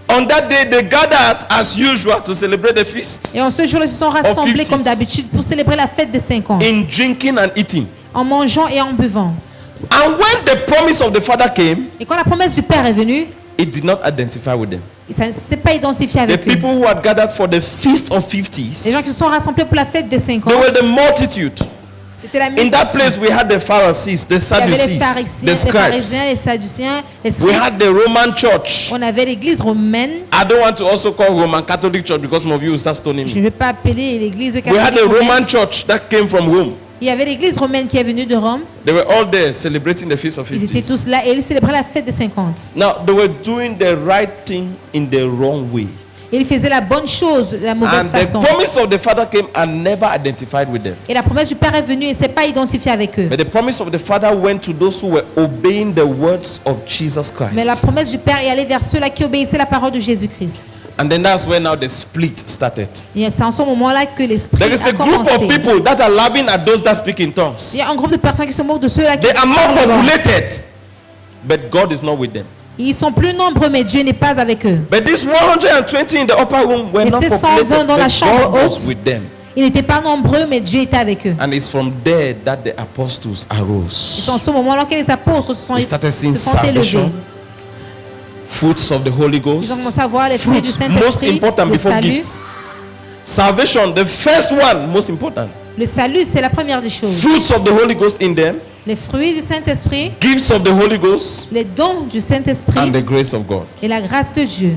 [SPEAKER 3] on that day they gathered as usual to celebrate the feast
[SPEAKER 4] Et en ce jour-là, ils se sont rassemblés
[SPEAKER 3] 50s.
[SPEAKER 4] comme d'habitude pour célébrer la fête des 50,
[SPEAKER 3] in drinking and eating.
[SPEAKER 4] en mangeant et en buvant.
[SPEAKER 3] And when the promise of the Father came,
[SPEAKER 4] Et quand la promesse du Père est venue,
[SPEAKER 3] it did not identify with them.
[SPEAKER 4] ça ne s'est pas identifié
[SPEAKER 3] The
[SPEAKER 4] avec eux.
[SPEAKER 3] people who had gathered for the feast of
[SPEAKER 4] Les gens
[SPEAKER 3] 50s,
[SPEAKER 4] qui se sont rassemblés pour la fête des 50,
[SPEAKER 3] they were the multitude.
[SPEAKER 4] c'était la
[SPEAKER 3] In that place,
[SPEAKER 4] multitude.
[SPEAKER 3] we had the Pharisees, the
[SPEAKER 4] Il y avait les
[SPEAKER 3] Sadducees,
[SPEAKER 4] pharisiens,
[SPEAKER 3] the
[SPEAKER 4] les
[SPEAKER 3] scribes.
[SPEAKER 4] pharisiens, les sadduciens, les
[SPEAKER 3] We
[SPEAKER 4] scribes.
[SPEAKER 3] had the Roman church.
[SPEAKER 4] On avait l'église romaine.
[SPEAKER 3] I don't want to also call Roman Catholic Church because some of you will start stoning
[SPEAKER 4] Je
[SPEAKER 3] me.
[SPEAKER 4] ne vais pas appeler l'église
[SPEAKER 3] We had
[SPEAKER 4] catholique
[SPEAKER 3] the
[SPEAKER 4] romaine.
[SPEAKER 3] Roman church that came from Rome.
[SPEAKER 4] Il y avait l'église romaine qui est venue de Rome.
[SPEAKER 3] They were all there celebrating the feast of
[SPEAKER 4] Ils étaient
[SPEAKER 3] 50s.
[SPEAKER 4] tous là et ils célébraient la fête des 50.
[SPEAKER 3] Now, they were doing the right thing in the wrong way.
[SPEAKER 4] Et ils faisaient la bonne chose de la mauvaise
[SPEAKER 3] And the
[SPEAKER 4] façon.
[SPEAKER 3] promise of the Father came and never identified with them.
[SPEAKER 4] Et la promesse du Père est venue et ne s'est pas identifiée avec eux.
[SPEAKER 3] But the promise of the Father went to those who were obeying the words of Jesus
[SPEAKER 4] Mais la
[SPEAKER 3] Christ.
[SPEAKER 4] promesse du Père est allée vers ceux-là qui obéissaient la parole de Jésus-Christ.
[SPEAKER 3] And then that's where now the split started.
[SPEAKER 4] Et c'est en ce moment-là que l'Esprit
[SPEAKER 3] There is a
[SPEAKER 4] a
[SPEAKER 3] group of
[SPEAKER 4] commencé.
[SPEAKER 3] people that are laughing at those that speak in tongues.
[SPEAKER 4] Il y a un groupe de personnes qui se moquent de ceux-là qui
[SPEAKER 3] They are more
[SPEAKER 4] parlent en langue.
[SPEAKER 3] populated, but God is not with them.
[SPEAKER 4] Ils sont plus nombreux, mais Dieu n'est pas avec eux.
[SPEAKER 3] But these 120 in the upper room were
[SPEAKER 4] Mais
[SPEAKER 3] not
[SPEAKER 4] ces
[SPEAKER 3] populated,
[SPEAKER 4] 120 dans la
[SPEAKER 3] but
[SPEAKER 4] chambre
[SPEAKER 3] God was
[SPEAKER 4] haute.
[SPEAKER 3] with them.
[SPEAKER 4] Ils n'étaient pas nombreux, mais Dieu était avec eux.
[SPEAKER 3] And it's from there that the apostles
[SPEAKER 4] Et
[SPEAKER 3] arose.
[SPEAKER 4] c'est en ce moment-là que les apôtres se sont,
[SPEAKER 3] We started seeing
[SPEAKER 4] se sont élevés.
[SPEAKER 3] salvation. fruits of the Holy
[SPEAKER 4] Ils ont
[SPEAKER 3] Ghost.
[SPEAKER 4] commencé à voir les fruits du
[SPEAKER 3] Fruits, most
[SPEAKER 4] Saint-Esprit,
[SPEAKER 3] important
[SPEAKER 4] le
[SPEAKER 3] before
[SPEAKER 4] salut.
[SPEAKER 3] gifts. Salvation, the first one, most important.
[SPEAKER 4] Le salut, c'est la première des choses.
[SPEAKER 3] Fruits of the Holy Ghost in them,
[SPEAKER 4] Les fruits du Saint-Esprit,
[SPEAKER 3] gifts of the Holy Ghost,
[SPEAKER 4] les dons du
[SPEAKER 3] and
[SPEAKER 4] Saint-Esprit
[SPEAKER 3] the grace of God.
[SPEAKER 4] et la grâce de Dieu.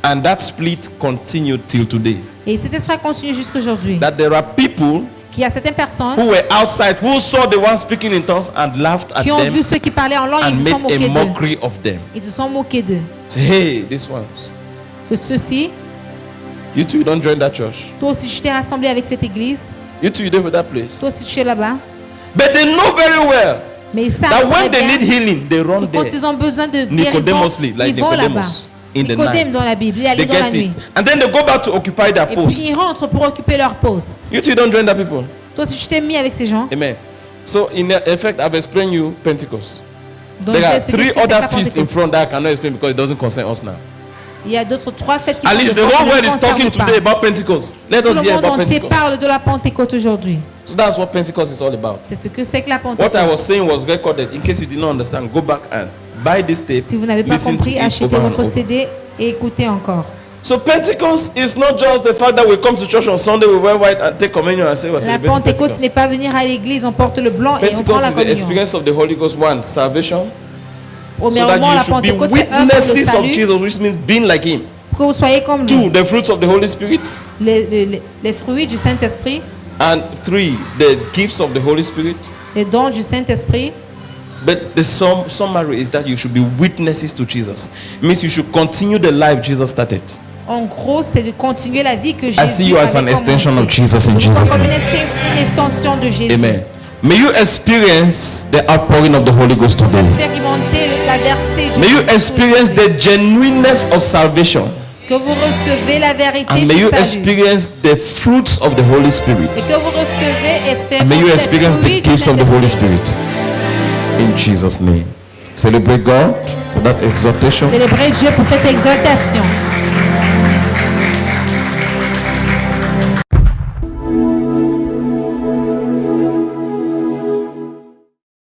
[SPEAKER 3] And that split continued till today.
[SPEAKER 4] Et cet esprit continue jusqu'aujourd'hui.
[SPEAKER 3] That there are people
[SPEAKER 4] Qu'il y a certaines personnes
[SPEAKER 3] who were outside, who saw the one speaking in tongues and laughed at
[SPEAKER 4] qui ont
[SPEAKER 3] them
[SPEAKER 4] vu ceux qui parlaient en langue et
[SPEAKER 3] and
[SPEAKER 4] ils se sont
[SPEAKER 3] made a
[SPEAKER 4] moqués d'eux.
[SPEAKER 3] mockery of them.
[SPEAKER 4] Ils se sont moqués d'eux.
[SPEAKER 3] Say, hey, these ones.
[SPEAKER 4] Que ceux-ci,
[SPEAKER 3] You too, you don't join that church.
[SPEAKER 4] toi aussi tu t'es rassemblé avec cette église,
[SPEAKER 3] You too, you there for that place.
[SPEAKER 4] toi aussi tu es là-bas.
[SPEAKER 3] But they know very well
[SPEAKER 4] Mais ils savent
[SPEAKER 3] that
[SPEAKER 4] très
[SPEAKER 3] when they
[SPEAKER 4] bien
[SPEAKER 3] need healing, they run
[SPEAKER 4] que quand
[SPEAKER 3] there.
[SPEAKER 4] ils ont besoin de guérison,
[SPEAKER 3] Nicodemously, like
[SPEAKER 4] ils vont là-bas.
[SPEAKER 3] Nicodemus in the
[SPEAKER 4] Nicodème
[SPEAKER 3] night.
[SPEAKER 4] dans la Bible, il est allé
[SPEAKER 3] They
[SPEAKER 4] dans la
[SPEAKER 3] get
[SPEAKER 4] nuit.
[SPEAKER 3] it. And then they go back to occupy their
[SPEAKER 4] Et
[SPEAKER 3] post.
[SPEAKER 4] puis ils rentrent pour occuper leur poste.
[SPEAKER 3] You too, you don't join that people.
[SPEAKER 4] Toi aussi tu t'es mis avec ces gens.
[SPEAKER 3] Amen. So in effect, I've explained you Pentecost.
[SPEAKER 4] Donc,
[SPEAKER 3] There
[SPEAKER 4] je
[SPEAKER 3] are
[SPEAKER 4] vais expliquer
[SPEAKER 3] three
[SPEAKER 4] ce que c'est
[SPEAKER 3] other
[SPEAKER 4] la
[SPEAKER 3] feasts in
[SPEAKER 4] Pentecôte.
[SPEAKER 3] front that I cannot explain because it doesn't concern us now.
[SPEAKER 4] Il y a d'autres trois fêtes qui
[SPEAKER 3] At
[SPEAKER 4] sont
[SPEAKER 3] least the
[SPEAKER 4] devant,
[SPEAKER 3] whole
[SPEAKER 4] qui ne
[SPEAKER 3] world is
[SPEAKER 4] nous
[SPEAKER 3] talking
[SPEAKER 4] concernent
[SPEAKER 3] today
[SPEAKER 4] pas.
[SPEAKER 3] about Pentecost. Let
[SPEAKER 4] Tout
[SPEAKER 3] us
[SPEAKER 4] le
[SPEAKER 3] hear
[SPEAKER 4] monde
[SPEAKER 3] about
[SPEAKER 4] entier
[SPEAKER 3] Pentecost.
[SPEAKER 4] parle de la Pentecôte aujourd'hui.
[SPEAKER 3] So that's what Pentecost is all about.
[SPEAKER 4] C'est ce que c'est que la
[SPEAKER 3] What
[SPEAKER 4] Pentecôte.
[SPEAKER 3] I was saying was recorded. In case you did not understand, go back and buy this tape.
[SPEAKER 4] Si vous n'avez pas
[SPEAKER 3] Listen to
[SPEAKER 4] compris,
[SPEAKER 3] it
[SPEAKER 4] achetez
[SPEAKER 3] over and
[SPEAKER 4] votre
[SPEAKER 3] over.
[SPEAKER 4] CD et écoutez encore.
[SPEAKER 3] So Pentecost is not just the fact that we come to church on Sunday, we wear white and take communion and say we're
[SPEAKER 4] La
[SPEAKER 3] celebrating
[SPEAKER 4] Pentecôte, ce
[SPEAKER 3] Pentecost.
[SPEAKER 4] n'est pas venir à l'église, on porte le blanc et on prend
[SPEAKER 3] Pentecost
[SPEAKER 4] la
[SPEAKER 3] is the
[SPEAKER 4] communion.
[SPEAKER 3] experience of the Holy Ghost. One, salvation. So
[SPEAKER 4] Premièrement,
[SPEAKER 3] that
[SPEAKER 4] la
[SPEAKER 3] you should be
[SPEAKER 4] Pentecôte, c'est un pour le
[SPEAKER 3] witnesses of
[SPEAKER 4] salut,
[SPEAKER 3] Jesus, which means being like Him.
[SPEAKER 4] que vous soyez comme
[SPEAKER 3] Two,
[SPEAKER 4] lui.
[SPEAKER 3] the fruits of the Holy Spirit.
[SPEAKER 4] Les fruits du Saint-Esprit,
[SPEAKER 3] And three, the gifts of the Holy Spirit.
[SPEAKER 4] les dons du Saint-Esprit.
[SPEAKER 3] But the summary is that you should be witnesses to Jesus. It means you should continue the life Jesus started.
[SPEAKER 4] En gros, c'est de continuer la vie que Jésus
[SPEAKER 3] I see you as an
[SPEAKER 4] avait
[SPEAKER 3] extension of
[SPEAKER 4] commencée.
[SPEAKER 3] Jesus in
[SPEAKER 4] Je vous vois
[SPEAKER 3] Jesus'
[SPEAKER 4] comme
[SPEAKER 3] name.
[SPEAKER 4] une extension de Jésus.
[SPEAKER 3] Amen. May you experience the outpouring of the Holy Ghost
[SPEAKER 4] Vous
[SPEAKER 3] today.
[SPEAKER 4] expérimentez la versée du
[SPEAKER 3] May you
[SPEAKER 4] Saint-Esprit.
[SPEAKER 3] experience the genuineness of salvation.
[SPEAKER 4] Que vous recevez la vérité
[SPEAKER 3] And may
[SPEAKER 4] du
[SPEAKER 3] you
[SPEAKER 4] salut.
[SPEAKER 3] experience the fruits of the Holy Spirit.
[SPEAKER 4] Et que vous recevez,
[SPEAKER 3] And may you
[SPEAKER 4] expérimentez
[SPEAKER 3] experience
[SPEAKER 4] les fruits
[SPEAKER 3] the
[SPEAKER 4] du
[SPEAKER 3] gifts of the Holy
[SPEAKER 4] Saint-Esprit.
[SPEAKER 3] Spirit. In Jesus' name. Celebrate God for that exhortation.
[SPEAKER 4] Célébrez Dieu pour cette exaltation.